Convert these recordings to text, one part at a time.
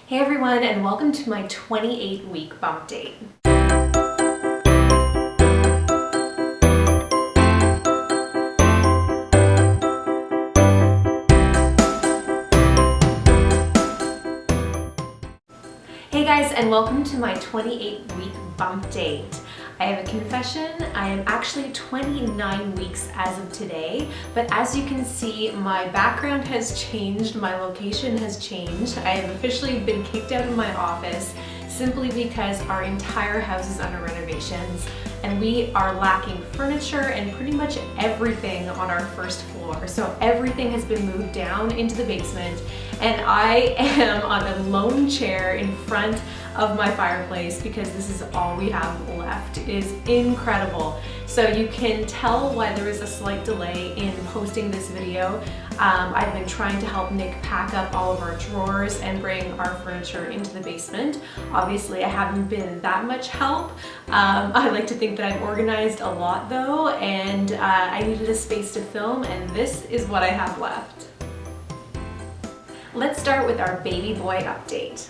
Hey everyone, and welcome to my 28-week bump date. Hey guys, and welcome to my 28-week bump date. I have a confession. I am actually 29 weeks as of today, but as you can see, my background has changed, my location has changed. I have officially been kicked out of my office simply because our entire house is under renovations and we are lacking furniture and pretty much everything on our first floor. So everything has been moved down into the basement and I am on a lone chair in front of my fireplace because this is all we have left. It is incredible. So you can tell why there is a slight delay in posting this video. I've been trying to help Nick pack up all of our drawers and bring our furniture into the basement. Obviously I haven't been that much help. I like to think that I've organized a lot though, and I needed a space to film, and this is what I have left. Let's start with our baby boy update.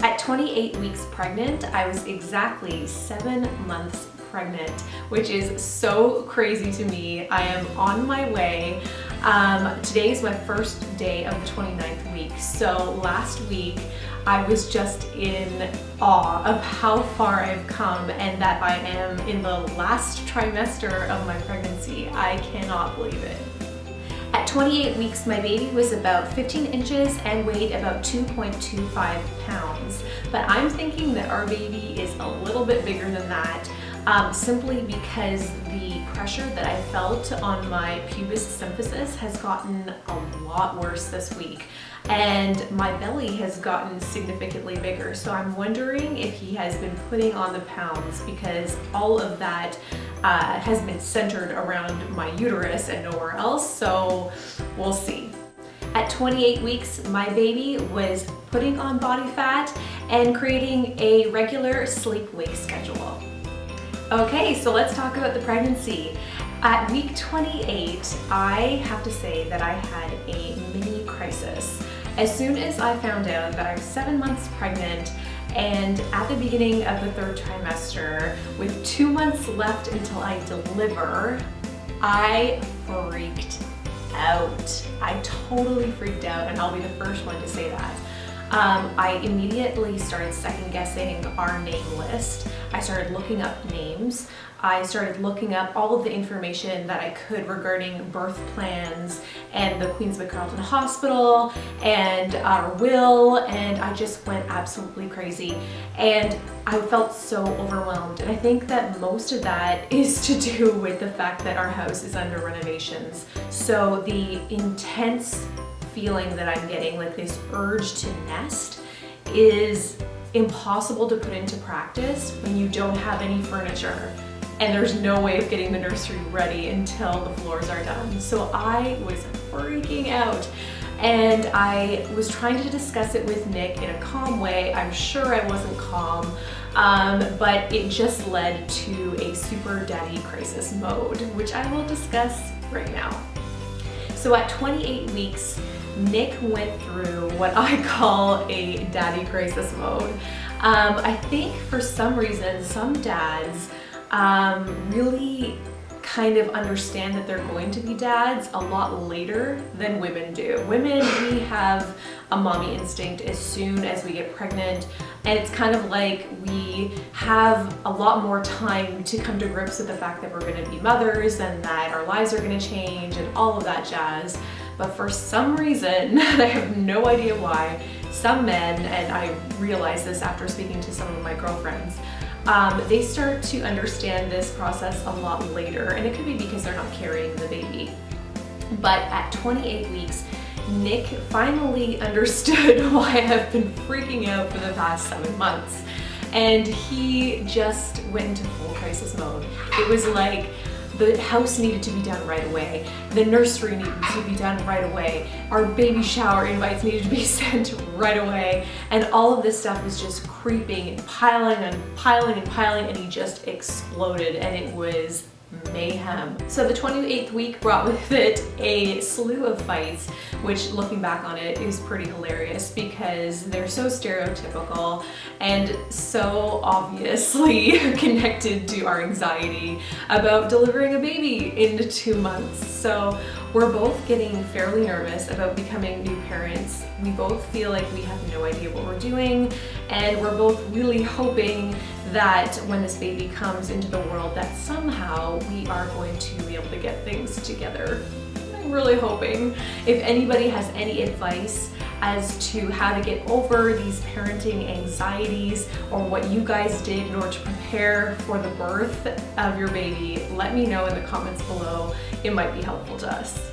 At 28 weeks pregnant, I was exactly 7 months pregnant, which is so crazy to me. I am on my way. Today is my first day of the 29th week. So last week, I was just in awe of how far I've come and that I am in the last trimester of my pregnancy. I cannot believe it. At 28 weeks, my baby was about 15 inches and weighed about 2.25 pounds. But I'm thinking that our baby is a little bit bigger than that, simply because the pressure that I felt on my pubis symphysis has gotten a lot worse this week. And my belly has gotten significantly bigger. So I'm wondering if he has been putting on the pounds because all of that has been centered around my uterus and nowhere else. So we'll see. At 28 weeks, my baby was putting on body fat and creating a regular sleep-wake schedule. Okay, so let's talk about the pregnancy. At week 28, I have to say that I had a mini crisis. As soon as I found out that I was 7 months pregnant and at the beginning of the 3rd trimester, with 2 months left until I deliver, I freaked out. I totally freaked out, and I'll be the first one to say that. I immediately started second guessing our name list. I started looking up names. I started looking up all of the information that I could regarding birth plans and the Queensway Carleton Hospital and our will, and I just went absolutely crazy. And I felt so overwhelmed, and I think that most of that is to do with the fact that our house is under renovations. So the intense feeling that I'm getting, like this urge to nest, is impossible to put into practice when you don't have any furniture and there's no way of getting the nursery ready until the floors are done. So I was freaking out, and I was trying to discuss it with Nick in a calm way. I'm sure I wasn't calm, but it just led to a super daddy crisis mode, which I will discuss right now. So at 28 weeks, Nick went through what I call a daddy crisis mode. I think for some reason, some dads really kind of understand that they're going to be dads a lot later than women do. Women, we have a mommy instinct as soon as we get pregnant, and it's kind of like we have a lot more time to come to grips with the fact that we're going to be mothers and that our lives are going to change and all of that jazz. But for some reason, I have no idea why, some men, and I realized this after speaking to some of my girlfriends, they start to understand this process a lot later, and it could be because they're not carrying the baby. But at 28 weeks, Nick finally understood why I have been freaking out for the past 7 months, and he just went into full crisis mode. It was like the house needed to be done right away. The nursery needed to be done right away. Our baby shower invites needed to be sent right away. And all of this stuff was just creeping and piling and piling and piling, and he just exploded, and it was mayhem. So the 28th week brought with it a slew of fights, which looking back on it is pretty hilarious because they're so stereotypical and so obviously connected to our anxiety about delivering a baby in 2 months. So we're both getting fairly nervous about becoming new parents. We both feel like we have no idea what we're doing, and we're both really hoping that when this baby comes into the world that somehow we are going to be able to get things together. I'm really hoping. If anybody has any advice as to how to get over these parenting anxieties or what you guys did in order to prepare for the birth of your baby, let me know in the comments below. It might be helpful to us.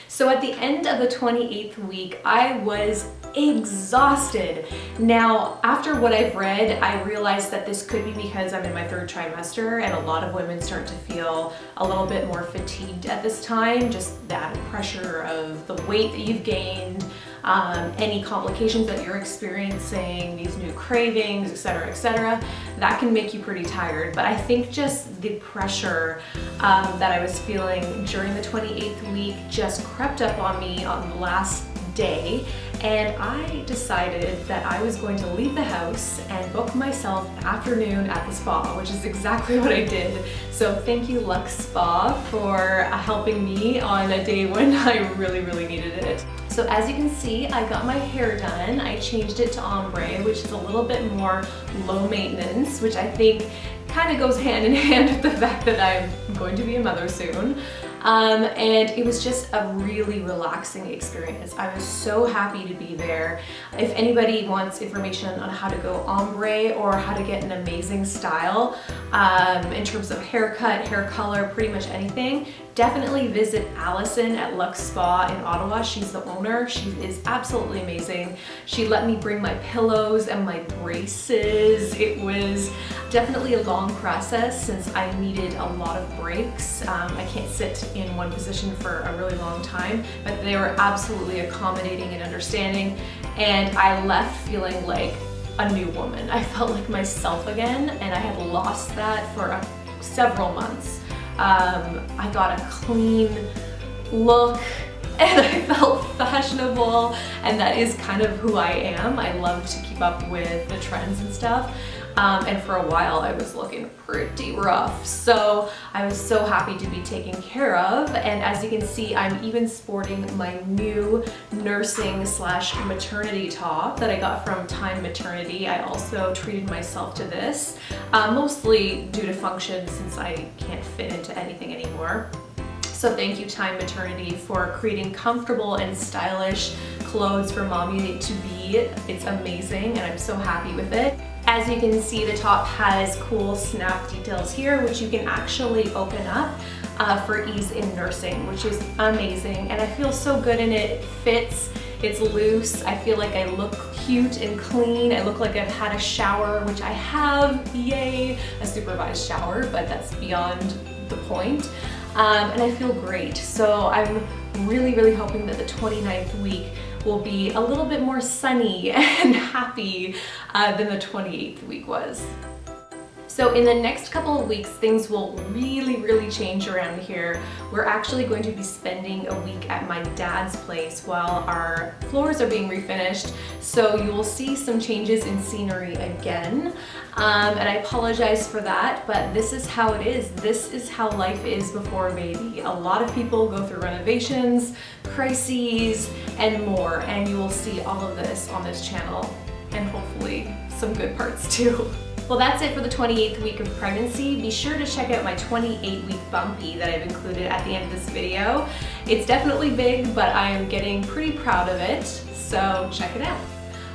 So at the end of the 28th week, I was exhausted. Now, after what I've read, I realized that this could be because I'm in my 3rd trimester and a lot of women start to feel a little bit more fatigued at this time, just the added pressure of the weight that you've gained, any complications that you're experiencing, these new cravings, etc., that can make you pretty tired. But I think just the pressure that I was feeling during the 28th week just crept up on me on the last day, and I decided that I was going to leave the house and book myself an afternoon at the spa, which is exactly what I did. So thank you, Lux Spa, for helping me on a day when I really needed it. So as you can see, I got my hair done. I changed it to ombre, which is a little bit more low maintenance, which I think kind of goes hand in hand with the fact that I'm going to be a mother soon. And it was just a really relaxing experience. I was so happy to be there. If anybody wants information on how to go ombre or how to get an amazing style in terms of haircut, hair color, pretty much anything, definitely visit Allison at Lux Spa in Ottawa. She's the owner. She is absolutely amazing. She let me bring my pillows and my braces. It was definitely a long process since I needed a lot of breaks. I can't sit in one position for a really long time, but they were absolutely accommodating and understanding, and I left feeling like a new woman. I felt like myself again, and I had lost that for several months. I got a clean look and I felt fashionable, and that is kind of who I am. I love to keep up with the trends and stuff. And for a while I was looking pretty rough. So I was so happy to be taken care of. And as you can see, I'm even sporting my new nursing / maternity top that I got from Time Maternity. I also treated myself to this, mostly due to function since I can't fit into anything anymore. So thank you, Time Maternity, for creating comfortable and stylish clothes for mommy to be. It's amazing and I'm so happy with it. As you can see, the top has cool snap details here, which you can actually open up for ease in nursing, which is amazing. And I feel so good in it. It fits, it's loose. I feel like I look cute and clean. I look like I've had a shower, which I have, yay, a supervised shower, but that's beyond the point. And I feel great. So I'm really hoping that the 29th week will be a little bit more sunny and happy than the 28th week was. So in the next couple of weeks, things will really change around here. We're actually going to be spending a week at my dad's place while our floors are being refinished. So you will see some changes in scenery again. And I apologize for that, but this is how it is. This is how life is before a baby. A lot of people go through renovations, crises, and more. And you will see all of this on this channel, and hopefully some good parts too. Well, that's it for the 28th week of pregnancy. Be sure to check out my 28-week bumpy that I've included at the end of this video. It's definitely big, but I am getting pretty proud of it, so check it out.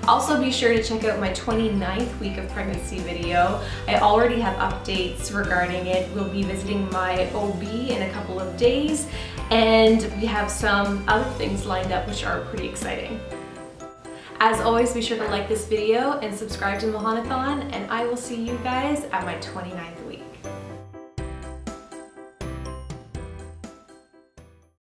Also be sure to check out my 29th week of pregnancy video. I already have updates regarding it. We'll be visiting my OB in a couple of days, and we have some other things lined up which are pretty exciting. As always, be sure to like this video and subscribe to Machanathon, and I will see you guys at my 29th week.